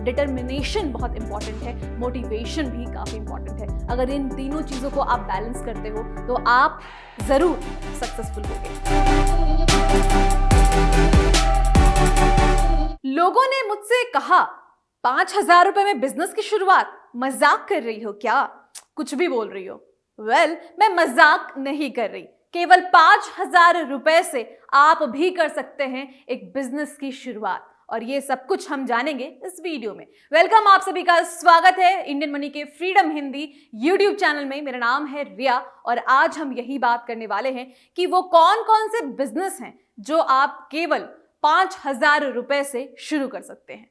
Determination बहुत important है, motivation भी काफी इंपॉर्टेंट है। अगर इन तीनों चीजों को आप बैलेंस करते हो तो आप जरूर सक्सेसफुल होगे। लोगों ने मुझसे कहा 5,000 रुपए में बिजनेस की शुरुआत, मजाक कर रही हो क्या? कुछ भी बोल रही हो। मैं मजाक नहीं कर रही। केवल 5,000 रुपए से आप भी कर सकते हैं एक बिजनेस की शुरुआत, और ये सब कुछ हम जानेंगे इस वीडियो में। वेलकम, आप सभी का स्वागत है इंडियन मनी के फ्रीडम हिंदी यूट्यूब चैनल में। मेरा नाम है रिया और आज हम यही बात करने वाले हैं कि वो कौन कौन से बिजनेस हैं जो आप केवल 5,000 रुपए से शुरू कर सकते हैं।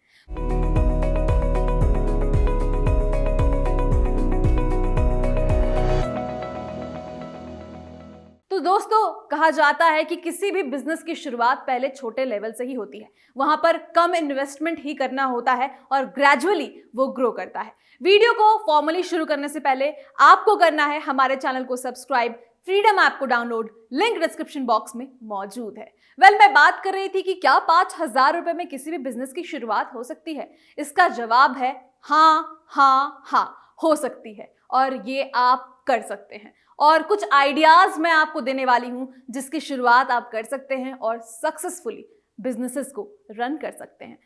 तो दोस्तों, कहा जाता है कि किसी भी बिजनेस की शुरुआत पहले छोटे लेवल से ही होती है। वहां पर कम इन्वेस्टमेंट ही करना होता है और ग्रेजुअली वो ग्रो करता है। वीडियो को फॉर्मली शुरू करने से पहले आपको करना है हमारे चैनल को सब्सक्राइब, फ्रीडम ऐप को डाउनलोड, लिंक डिस्क्रिप्शन बॉक्स में मौजूद है। मैं बात कर रही थी कि क्या 5,000 रुपए में किसी भी बिजनेस की शुरुआत हो सकती है। इसका जवाब है हाँ हाँ हाँ, हो सकती है और ये आप कर सकते हैं। और कुछ आइडियाज मैं आपको देने वाली हूं जिसकी शुरुआत आप कर सकते हैं और सक्सेसफुली बिजनेसेस को रन कर सकते हैं।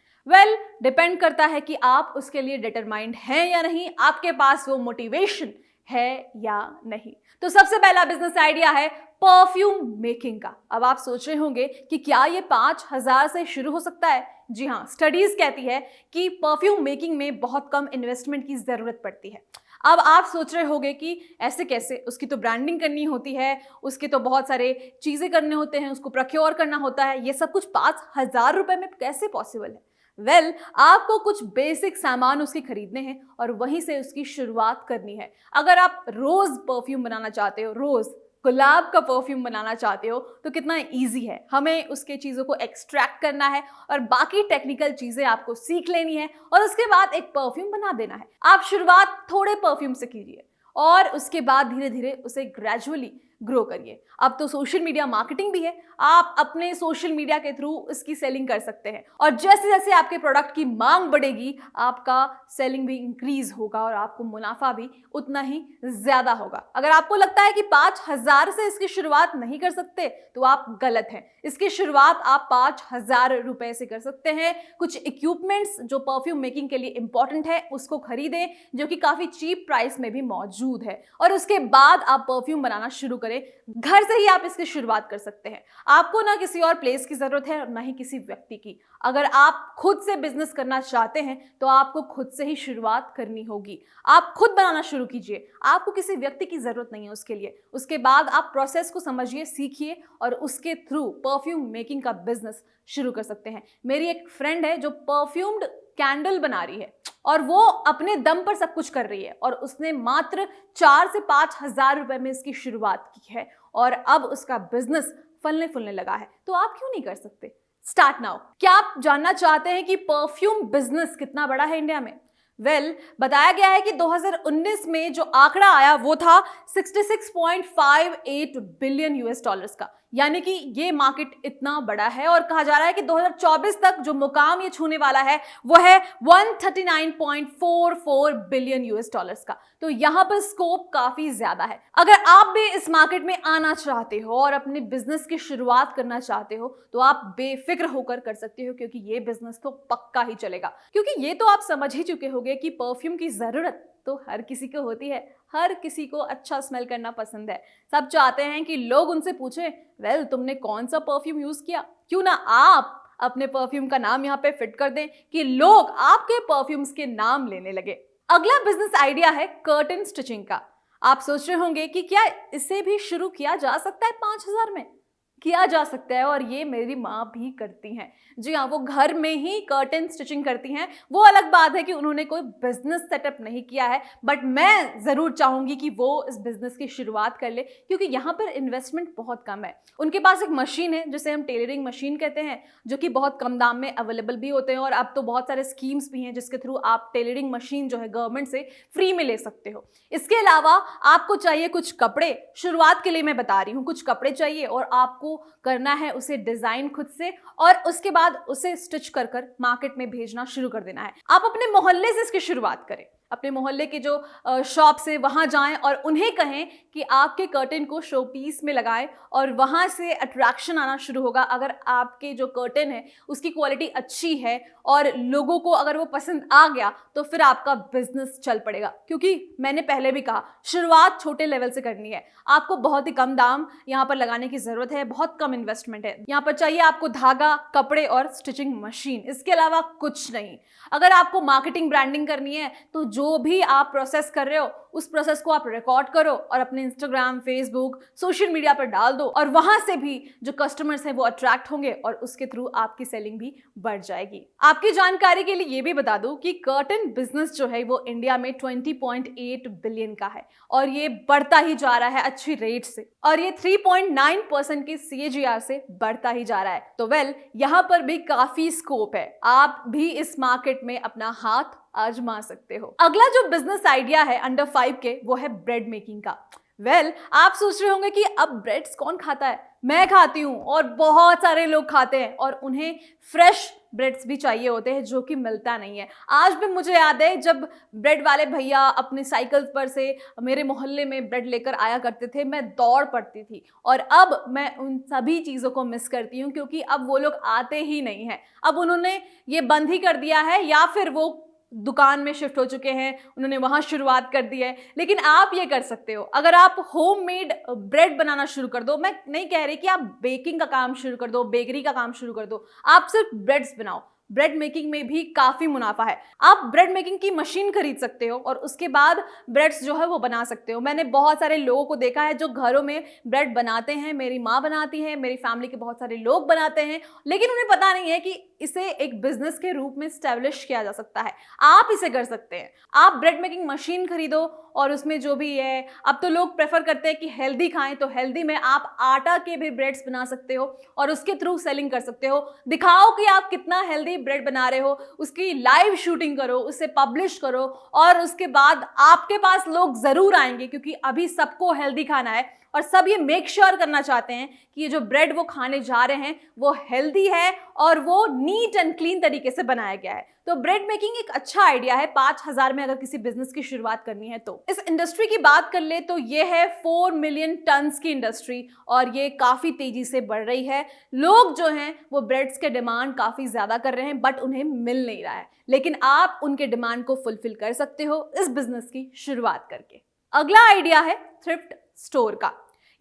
डिपेंड करता है कि आप उसके लिए डिटरमाइंड हैं या नहीं, आपके पास वो मोटिवेशन है या नहीं। तो सबसे पहला बिजनेस आइडिया है परफ्यूम मेकिंग का। अब आप सोच रहे होंगे कि क्या ये 5,000 से शुरू हो सकता है? जी हाँ, स्टडीज कहती है कि परफ्यूम मेकिंग में बहुत कम इन्वेस्टमेंट की जरूरत पड़ती है। अब आप सोच रहे होंगे कि ऐसे कैसे, उसकी तो ब्रांडिंग करनी होती है, उसके तो बहुत सारे चीजें करने होते हैं, उसको प्रोक्योर करना होता है, ये सब कुछ 5,000 रुपए में कैसे पॉसिबल है? आपको कुछ बेसिक सामान उसके खरीदने हैं और वहीं से उसकी शुरुआत करनी है। अगर आप रोज परफ्यूम बनाना चाहते हो, रोज गुलाब का परफ्यूम बनाना चाहते हो, तो कितना इजी है। हमें उसके चीज़ों को एक्सट्रैक्ट करना है और बाकी टेक्निकल चीज़ें आपको सीख लेनी है और उसके बाद एक परफ्यूम बना देना है। आप शुरुआत थोड़े परफ्यूम से कीजिए और उसके बाद धीरे धीरे उसे ग्रेजुअली ग्रो करिए। अब तो सोशल मीडिया मार्केटिंग भी है, आप अपने सोशल मीडिया के थ्रू इसकी सेलिंग कर सकते हैं और जैसे जैसे आपके प्रोडक्ट की मांग बढ़ेगी आपका सेलिंग भी इंक्रीज होगा और आपको मुनाफा भी उतना ही ज्यादा होगा। अगर आपको लगता है कि 5,000 से इसकी शुरुआत नहीं कर सकते तो आप गलत हैं। इसकी शुरुआत आप 5,000 रुपए से कर सकते हैं। कुछ इक्विपमेंट्स जो परफ्यूम मेकिंग के लिए इंपॉर्टेंट है उसको खरीदें, जो कि काफी चीप प्राइस में भी मौजूद है, और उसके बाद आप परफ्यूम बनाना शुरू करें। घर से ही आप इसकी शुरुआत कर सकते हैं। आपको ना किसी और प्लेस की जरूरत है और ना ही किसी व्यक्ति की। अगर आप खुद से बिजनेस करना चाहते हैं तो आपको खुद से ही शुरुआत करनी होगी। आप खुद बनाना शुरू कीजिए, आपको किसी व्यक्ति की जरूरत नहीं है उसके लिए। उसके बाद आप प्रोसेस को समझिए, सीखिए और उसके थ्रू परफ्यूम मेकिंग का बिजनेस शुरू कर सकते हैं। मेरी एक फ्रेंड है जो परफ्यूम्ड कैंडल बना रही है और वो अपने दम पर सब कुछ कर रही है और उसने मात्र 4 से 5,000 रुपए में इसकी शुरुआत की है और अब उसका बिजनेस फलने फूलने लगा है। तो आप क्यों नहीं कर सकते? Start now. क्या आप जानना चाहते हैं कि परफ्यूम बिजनेस कितना बड़ा है इंडिया में? बताया गया है कि 2019 में जो आंकड़ा आया वो था 66.58 बिलियन यूएस डॉलर्स का, यानी कि ये मार्केट इतना बड़ा है। और कहा जा रहा है कि 2024 तक जो मुकाम ये छूने वाला है वो है 139.44 बिलियन यूएस डॉलर्स का। तो यहां पर स्कोप काफी ज्यादा है। अगर आप भी इस मार्केट में आना चाहते हो और अपने बिजनेस की शुरुआत करना चाहते हो तो आप बेफिक्र होकर कर सकते हो, क्योंकि ये बिजनेस तो पक्का ही चलेगा। क्योंकि ये तो आप समझ ही चुके होंगे कि परफ्यूम की जरूरत तो हर किसी को होती है। हर किसी को अच्छा स्मेल करना पसंद है। सब चाहते हैं कि लोग उनसे पूछें, तुमने कौन सा परफ्यूम यूज किया? क्यों ना आप अपने परफ्यूम का नाम यहाँ पे फिट कर दें कि लोग आपके परफ्यूम्स के नाम लेने लगे। अगला बिजनेस आइडिया है कर्टन स्टिचिंग का। आप सोच रहे होंगे कि क्या इसे भी शुरू किया जा सकता है 5,000 में? किया जा सकता है और ये मेरी माँ भी करती हैं। जी हाँ, वो घर में ही कर्टन स्टिचिंग करती हैं। वो अलग बात है कि उन्होंने कोई बिजनेस सेटअप नहीं किया है, बट मैं ज़रूर चाहूँगी कि वो इस बिजनेस की शुरुआत कर ले, क्योंकि यहाँ पर इन्वेस्टमेंट बहुत कम है। उनके पास एक मशीन है जिसे हम टेलरिंग मशीन कहते हैं, जो कि बहुत कम दाम में अवेलेबल भी होते हैं और अब तो बहुत सारे स्कीम्स भी हैं जिसके थ्रू आप टेलरिंग मशीन जो है गवर्नमेंट से फ्री में ले सकते हो। इसके अलावा आपको चाहिए कुछ कपड़े। शुरुआत के लिए मैं बता रही हूँ, कुछ कपड़े चाहिए और आपको आपको करना है उसे डिजाइन खुद से और उसके बाद उसे स्टिच कर कर मार्केट में भेजना शुरू कर देना है। आप अपने मोहल्ले से इसकी शुरुआत करें, अपने मोहल्ले के जो शॉप से वहां जाएं और उन्हें कहें कि आपके कर्टेन को शो पीस में लगाएं और वहां से अट्रैक्शन आना शुरू होगा। अगर आपके जो कर्टेन है उसकी क्वालिटी अच्छी है और लोगों को अगर वो पसंद आ गया तो फिर आपका बिजनेस चल पड़ेगा। क्योंकि मैंने पहले भी कहा, शुरुआत छोटे लेवल से करनी है। आपको बहुत ही कम दाम यहाँ पर लगाने की जरूरत है, बहुत कम इन्वेस्टमेंट है। यहाँ पर चाहिए आपको धागा, कपड़े और स्टिचिंग मशीन, इसके अलावा कुछ नहीं। अगर आपको मार्केटिंग ब्रांडिंग करनी है तो जो भी आप प्रोसेस कर रहे हो उस प्रोसेस को आप रिकॉर्ड करो और अपने इंस्टाग्राम, फेसबुक, सोशल मीडिया पर डाल दो और वहां से भी जो कस्टमर्स हैं वो अट्रैक्ट होंगे और उसके थ्रू आपकी सेलिंग भी बढ़ जाएगी। आपकी जानकारी के लिए ये भी बता दूं कि कर्टन बिजनेस जो है वो इंडिया में 20.8 बिलियन का है और ये बढ़ता ही जा रहा है अच्छी रेट से और ये 3.9% की CAGR से बढ़ता ही जा रहा है। तो यहाँ पर भी काफी स्कोप है, आप भी इस मार्केट में अपना हाथ आजमा सकते हो। अगला जो बिजनेस आइडिया है अंडर 5 के, वो है ब्रेड मेकिंग का। आप सोच रहे होंगे कि अब ब्रेड्स कौन खाता है? मैं खाती हूँ और बहुत सारे लोग खाते हैं और उन्हें फ्रेश ब्रेड्स भी चाहिए होते हैं जो कि मिलता नहीं है। आज भी मुझे याद है जब ब्रेड वाले भैया अपनी साइकिल पर से मेरे मोहल्ले में ब्रेड लेकर आया करते थे, मैं दौड़ पड़ती थी और अब मैं उन सभी चीज़ों को मिस करती हूँ क्योंकि अब वो लोग आते ही नहीं हैं। अब उन्होंने ये बंद ही कर दिया है या फिर वो दुकान में शिफ्ट हो चुके हैं, उन्होंने वहां शुरुआत कर दी है। लेकिन आप ये कर सकते हो, अगर आप होममेड ब्रेड बनाना शुरू कर दो, मैं नहीं कह रही कि आप बेकिंग का काम शुरू कर दो, बेकरी का काम शुरू कर दो, आप सिर्फ ब्रेड्स बनाओ। ब्रेड मेकिंग में भी काफी मुनाफा है। आप ब्रेड मेकिंग की मशीन खरीद सकते हो और उसके बाद ब्रेड्स जो है वो बना सकते हो। मैंने बहुत सारे लोगों को देखा है जो घरों में ब्रेड बनाते हैं, मेरी माँ बनाती है, मेरी फैमिली के बहुत सारे लोग बनाते हैं, लेकिन उन्हें पता नहीं है कि इसे एक बिजनेस के रूप में स्टैब्लिश किया जा सकता है। आप इसे कर सकते हैं। आप ब्रेड मेकिंग मशीन खरीदो और उसमें जो भी है, अब तो लोग प्रेफर करते हैं कि हेल्दी खाएं, तो हेल्दी में आप आटा के भी ब्रेड्स बना सकते हो और उसके थ्रू सेलिंग कर सकते हो। दिखाओ कि आप कितना हेल्दी ब्रेड बना रहे हो, उसकी लाइव शूटिंग करो, उसे पब्लिश करो और उसके बाद आपके पास लोग जरूर आएंगे क्योंकि अभी सबको हेल्दी खाना है और सब ये मेक श्योर करना चाहते हैं कि ये जो ब्रेड वो खाने जा रहे हैं वो हेल्दी है और वो नीट एंड क्लीन तरीके से बनाया गया है। तो ब्रेड मेकिंग एक अच्छा आइडिया है 5000 में अगर किसी बिजनेस की शुरुआत करनी है तो। इस इंडस्ट्री की बात कर ले तो ये है 4 मिलियन टन्स की इंडस्ट्री और ये काफी तेजी से बढ़ रही है। लोग जो हैं वो ब्रेड्स के डिमांड काफी ज्यादा कर रहे हैं बट उन्हें मिल नहीं रहा है, लेकिन आप उनके डिमांड को फुलफिल कर सकते हो इस बिजनेस की शुरुआत करके। अगला आइडिया है थ्रिफ्ट स्टोर का।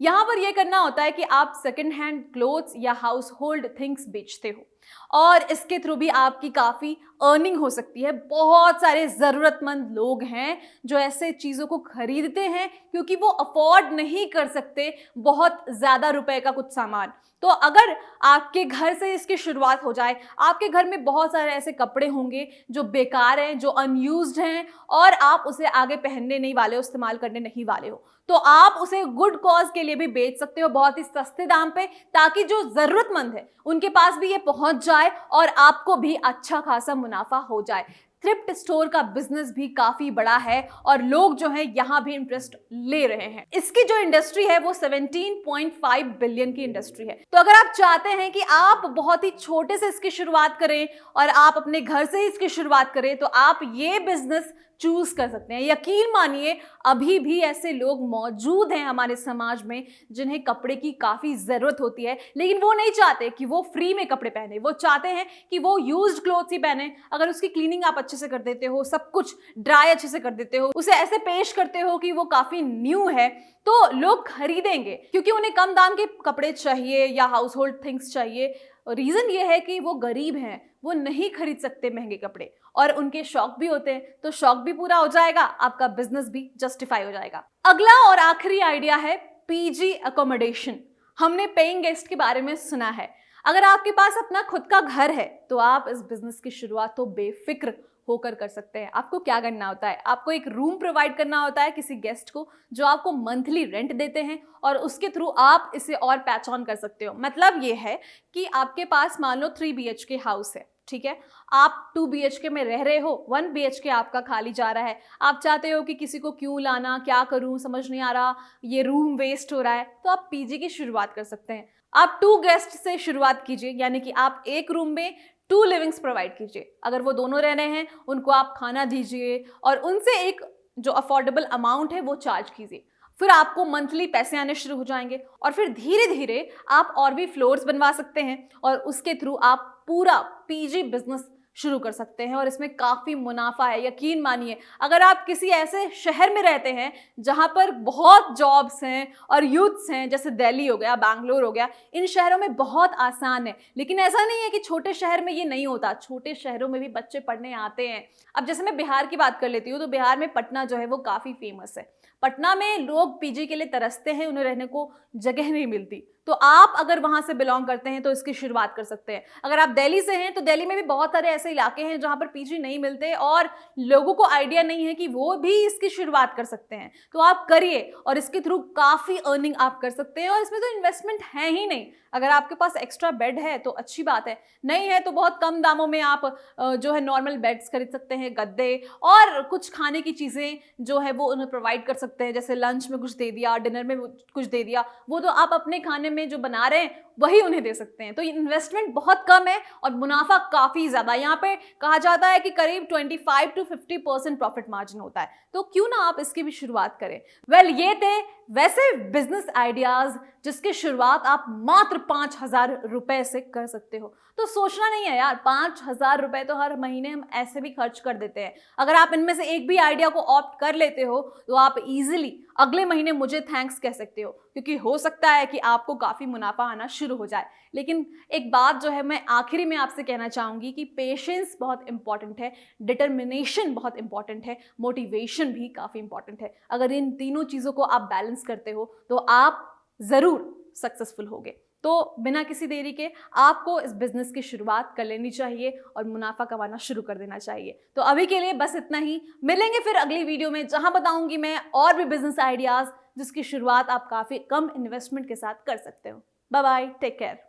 यहां पर यह करना होता है कि आप सेकंड हैंड क्लोथ्स या हाउस होल्ड थिंग्स बेचते हो और इसके थ्रू भी आपकी काफ़ी अर्निंग हो सकती है। बहुत सारे ज़रूरतमंद लोग हैं जो ऐसे चीज़ों को खरीदते हैं क्योंकि वो अफोर्ड नहीं कर सकते बहुत ज़्यादा रुपए का कुछ सामान। तो अगर आपके घर से इसकी शुरुआत हो जाए, आपके घर में बहुत सारे ऐसे कपड़े होंगे जो बेकार हैं, जो अनयूज्ड हैं और आप उसे आगे पहनने नहीं वाले हो, इस्तेमाल करने नहीं वाले हो, तो आप उसे गुड कॉज के लिए भी बेच सकते हो बहुत ही सस्ते दाम पे, ताकि जो ज़रूरतमंद है उनके पास भी ये पहुंच जाए और आपको भी अच्छा खासा मुनाफा हो जाए। थ्रिफ्ट स्टोर का बिजनेस भी काफी बड़ा है और लोग जो हैं यहाँ भी इंटरेस्ट ले रहे हैं। इसकी जो इंडस्ट्री है वो 17.5 बिलियन की इंडस्ट्री है। तो अगर आप चाहते हैं कि आप बहुत ही छोटे से इसकी शुरुआत करें और आप अपने घर से ही इसकी शुरुआत करें तो आप ये बिजनेस चूज कर सकते हैं। यकीन मानिए अभी भी ऐसे लोग मौजूद हैं हमारे समाज में जिन्हें कपड़े की काफी जरूरत होती है, लेकिन वो नहीं चाहते कि वो फ्री में कपड़े पहने, वो चाहते हैं कि वो यूज्ड क्लोथ्स ही पहने। अगर उसकी क्लीनिंग आप अच्छे से कर देते हो, सब कुछ ड्राई अच्छे से कर देते हो, उसे ऐसे पेश करते हो कि वो काफी न्यू है, तो लोग खरीदेंगे क्योंकि उन्हें कम दाम के कपड़े चाहिए या हाउस होल्ड थिंग्स चाहिए। रीजन ये है कि वो गरीब हैं, वो नहीं खरीद सकते महंगे कपड़े और उनके शौक भी होते हैं, तो शौक भी पूरा हो जाएगा, आपका बिजनेस भी जस्टिफाई हो जाएगा। अगला और आखिरी आइडिया है पीजी अकोमोडेशन। हमने पेइंग गेस्ट के बारे में सुना है। अगर आपके पास अपना खुद का घर है तो आप इस बिजनेस की शुरुआत तो बेफिक्र होकर कर सकते हैं। आपको क्या करना होता है, आपको एक रूम प्रोवाइड करना होता है किसी गेस्ट को जो आपको मंथली रेंट देते हैं और उसके थ्रू आप इसे और पैच ऑन कर सकते हो। मतलब ये है कि आपके पास मान लो 3 BHK हाउस है, ठीक है, आप 2 BHK में रह रहे हो, 1 BHK आपका खाली जा रहा है, आप चाहते हो कि किसी को क्यों लाना, क्या करूं, समझ नहीं आ रहा, ये रूम वेस्ट हो रहा है, तो आप पीजी की शुरुआत कर सकते हैं। आप 2 गेस्ट से शुरुआत कीजिए, यानी कि आप एक रूम में 2 लिविंग्स प्रोवाइड कीजिए। अगर वो दोनों रह रहे हैं, उनको आप खाना दीजिए और उनसे एक जो अफोर्डेबल अमाउंट है वो चार्ज कीजिए। फिर आपको मंथली पैसे आने शुरू हो जाएंगे और फिर धीरे धीरे आप और भी फ्लोर्स बनवा सकते हैं और उसके थ्रू आप पूरा पीजी बिजनेस शुरू कर सकते हैं और इसमें काफ़ी मुनाफा है। यकीन मानिए, अगर आप किसी ऐसे शहर में रहते हैं जहां पर बहुत जॉब्स हैं और यूथ्स हैं, जैसे दिल्ली हो गया, बैंगलोर हो गया, इन शहरों में बहुत आसान है। लेकिन ऐसा नहीं है कि छोटे शहर में ये नहीं होता, छोटे शहरों में भी बच्चे पढ़ने आते हैं। अब जैसे मैं बिहार की बात कर लेती हूँ, तो बिहार में पटना जो है वो काफ़ी फेमस है। पटना में लोग पीजी के लिए तरसते हैं, उन्हें रहने को जगह नहीं मिलती। तो आप अगर वहां से बिलोंग करते हैं तो इसकी शुरुआत कर सकते हैं। अगर आप दिल्ली से हैं तो दिल्ली में भी बहुत सारे ऐसे इलाके हैं जहां पर पीजी नहीं मिलते और लोगों को आइडिया नहीं है कि वो भी इसकी शुरुआत कर सकते हैं। तो आप करिए और इसके थ्रू काफ़ी अर्निंग आप कर सकते हैं और इसमें तो इन्वेस्टमेंट है ही नहीं। अगर आपके पास एक्स्ट्रा बेड है तो अच्छी बात है, नहीं है तो बहुत कम दामों में आप जो है नॉर्मल बेड्स खरीद सकते हैं, गद्दे और कुछ खाने की चीज़ें जो है वो उन्हें प्रोवाइड कर सकते हैं। जैसे लंच में कुछ दे दिया, डिनर में कुछ दे दिया, वो तो आप अपने खाने में जो बना रहे हैं वही उन्हें दे सकते हैं। तो इन्वेस्टमेंट बहुत कम है और मुनाफा काफ़ी ज़्यादा। यहाँ पे कहा जाता है कि करीब 25 to 50% प्रॉफिट मार्जिन होता है। तो क्यों ना आप इसकी भी शुरुआत करें। ये थे वैसे बिजनेस आइडियाज़ जिसकी शुरुआत आप मात्र 5,000 रुपए से कर सकते हो। तो सोचना नहीं है यार, 5,000 रुपए तो हर महीने हम ऐसे भी खर्च कर देते हैं। अगर आप इनमें से एक भी आइडिया को ऑप्ट कर लेते हो तो आप इजीली अगले महीने मुझे थैंक्स कह सकते हो, क्योंकि हो सकता है कि आपको काफ़ी मुनाफा आना शुरू हो जाए। लेकिन एक बात जो है मैं आखिरी में आपसे कहना चाहूँगी कि पेशेंस बहुत इंपॉर्टेंट है, डिटर्मिनेशन बहुत इंपॉर्टेंट है, मोटिवेशन भी काफ़ी इंपॉर्टेंट है। अगर इन तीनों चीज़ों को आप बैलेंस करते हो तो आप ज़रूर सक्सेसफुल होगे। तो बिना किसी देरी के आपको इस बिजनेस की शुरुआत कर लेनी चाहिए और मुनाफा कमाना शुरू कर देना चाहिए। तो अभी के लिए बस इतना ही। मिलेंगे फिर अगली वीडियो में जहां बताऊंगी मैं और भी बिजनेस आइडियाज जिसकी शुरुआत आप काफ़ी कम इन्वेस्टमेंट के साथ कर सकते हो। Bye bye, take care.